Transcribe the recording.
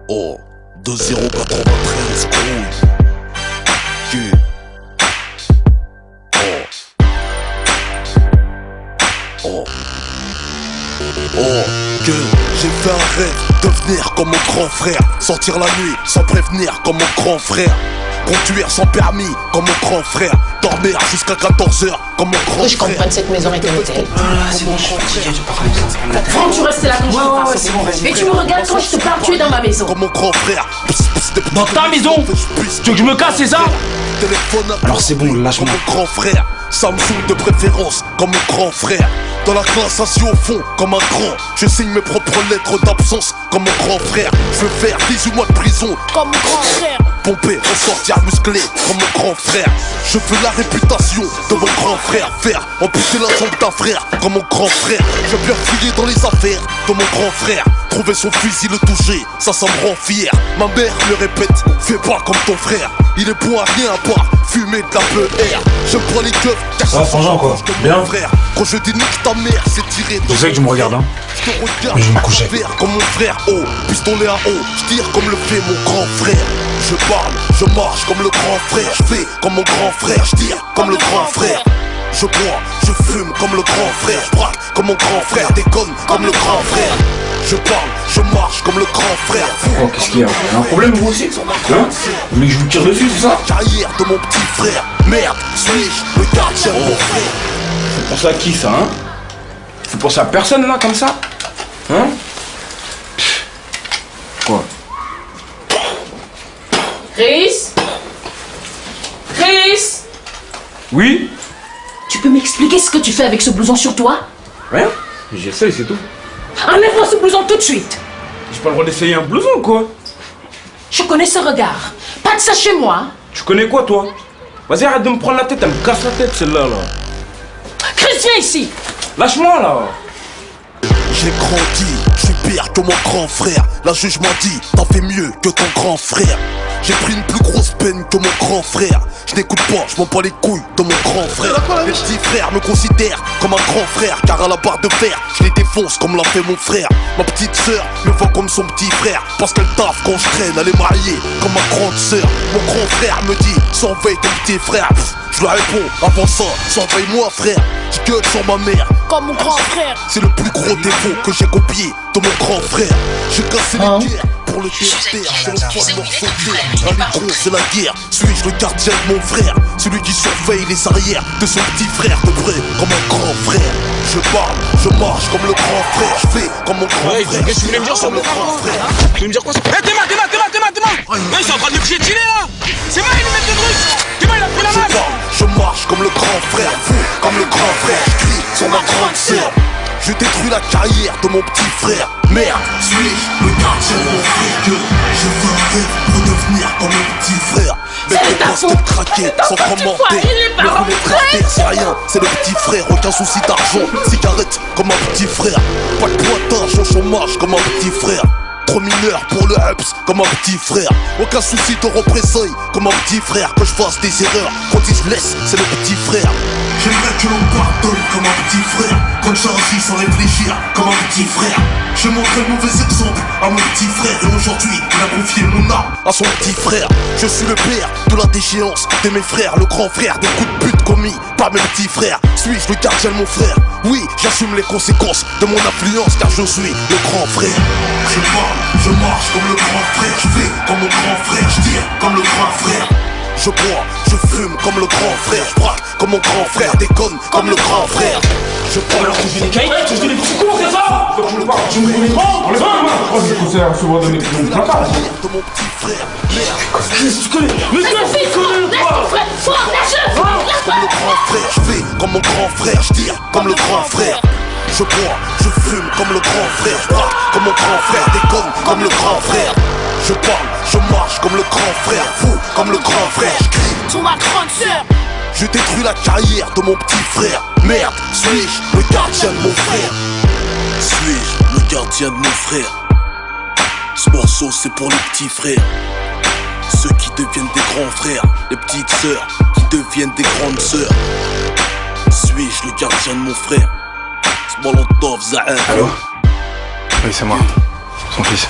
Oh, 2093, couille. Yeah. Oh. Oh, que j'ai fait un rêve, devenir comme mon grand frère, sortir la nuit sans prévenir comme mon grand frère, conduire sans permis comme mon grand frère, dormir jusqu'à 14h comme mon grand frère. Je comprends, cette maison est un hôtel. C'est bon, je suis fatigué, je parle. Franck, tu restes là quand je te parle. c'est bon, vas-y. Et tu me regardes quand je te parle, tu es dans ma maison. Comme mon grand frère. Dans ta maison? Tu veux que je me casse, c'est ça? Alors c'est bon, lâche-moi. Comme mon grand frère, Samsung de préférence comme mon grand frère. Dans la classe assis au fond comme un grand. Je signe mes propres lettres d'absence comme mon grand frère. Je veux faire 18 mois de prison Comme mon grand frère. Pomper, ressortir musclé comme mon grand frère. Je veux la réputation de mon grand frère. Faire amputer la jambe d'un frère comme mon grand frère. Je veux bien fouiller dans les affaires de mon grand frère. Trouver son fusil, le toucher, ça me rend fier. Ma mère me répète, fais pas comme ton frère. Il est bon à rien à part fumer de la PER. J'aime pas les keufs, car Ça va, Frangin, quoi. Bien. frère. Quand je dis nique ta mère, c'est tiré de Je sais que tu me regardes, hein. je te regarde Mais je vais me à coucher. travers comme mon frère, oh, pistolet à eau, je tire comme le fait mon grand frère. Je parle, je marche comme le grand frère, je fais comme mon grand frère, je tire comme le grand frère. Je bois, je fume comme le grand frère, je braque comme mon grand frère, déconne comme le grand frère. Je parle, je marche comme le grand frère. Oh, qu'est-ce qu'il y a? Il y a un problème, vous aussi? Hein? Vous voulez que je vous tire dessus, c'est ça? Carrière de mon petit frère, merde, suis-je le gardien de mon frère. Faut penser à qui, ça, hein? Faut penser à personne, là, comme ça? Hein? Quoi? Chris? Chris? Oui? Tu peux m'expliquer ce que tu fais avec ce blouson sur toi? Rien? J'essaye, c'est tout. Enlève-moi ce blouson tout de suite. J'ai pas le droit d'essayer un blouson, quoi? Je connais ce regard. Pas de ça chez moi. Tu connais quoi, toi? Vas-y, arrête de me prendre la tête, elle me casse la tête, celle-là, là. Chris, viens ici. Lâche-moi, là. J'ai grandi, je suis pire que mon grand frère. La juge m'a dit, t'en fais mieux que ton grand frère. J'ai pris une plus grosse peine que mon grand frère. Je n'écoute pas, je m'en bats les couilles de mon grand frère. Mes petits frères me considèrent comme un grand frère, car à la barre de fer, je les défonce comme l'a fait mon frère. Ma petite sœur me voit comme son petit frère, parce qu'elle taffe quand je traîne, elle est mariée comme ma grande sœur. Mon grand frère me dit, surveille ton petit frère. Pff, je lui réponds, avant ça, surveille-moi frère. Je gueule sur ma mère, Comme mon grand frère. c'est le plus gros défaut que j'ai copié de mon grand frère. J'ai cassé les guerres pour le terre, c'est le poids de morceau de terre. Un litron, c'est la guerre. Suis-je le gardien de mon frère? Celui qui surveille les arrières de son petit frère, de près comme un grand frère. Je parle, je marche comme le grand frère. Je fais comme mon grand frère. Qu'est-ce que tu voulais me dire sur comme le le grand frère? Tu veux me dire quoi? Eh, Théma! Ouais, ils sont en train de me piétiner là! C'est moi, il nous met de trucs! Théma, il a pris la Je malle! parle, je marche comme le grand frère, fou comme le grand frère, je crie sur ma grande sœur. Je détruis la carrière de mon petit frère. Merde, suis-je le gardien de mon frère? Que je veux un rêve pour devenir comme mon petit frère. Mais C'est que ta poste faute. craquer sans C'est ta faute, commenter. il est pas Le roulet rentré. craqué, c'est rien, c'est le petit frère. Aucun souci d'argent, cigarette comme un petit frère. Pas de pointage au chômage comme un petit frère. Trop mineur pour le Hups comme un petit frère. Aucun souci de représailles comme un petit frère. Que je fasse des erreurs, quand il se laisse, c'est le petit frère. J'aimerais que l'on pardonne comme un petit frère. Quand j'agis sans réfléchir comme un petit frère. Je montrais le mauvais exemple à mon petit frère. Et aujourd'hui, il a confié mon âme à son petit frère. Je suis le père de la déchéance de mes frères. Le grand frère des coups de pute commis par mes petits frères. Suis-je le gardien de mon frère? Oui, j'assume les conséquences de mon influence, car je suis le grand frère. Je parle, je marche comme le grand frère. Je fais comme mon grand frère, je tire comme le grand frère. Je bois, je fume comme le grand frère. Je braque comme mon grand frère, déconne comme le grand frère. Je parle, Alors, tu fais des cailles? Tu fais des coups, comment c'est ça? Tu me connais pas? On les va, moi! Je conseille à recevoir de mes clients de la carrière de mon petit frère. Merde, Tu connais? Mais Laisse ton fils, Franck. Laisse ton frère. Franck, lâche-le. Franck, comme le grand frère, je fais comme mon grand frère, je tire comme le grand frère. Je bois, je fume comme le grand frère, je braque comme mon grand frère, déconne comme le grand frère. Je parle, je marche comme le grand frère, fou comme le grand frère, je crie sur ma grande sœur. je détruis la carrière de mon petit frère. Merde, suis-je le gardien de mon frère? Suis-je le gardien de mon frère? Ce morceau c'est pour les petits frères, ceux qui deviennent des grands frères, les petites sœurs qui deviennent des grandes sœurs. Suis-je le gardien de mon frère? Smolotov Zahar. Allô? Oui, c'est moi. Son fils.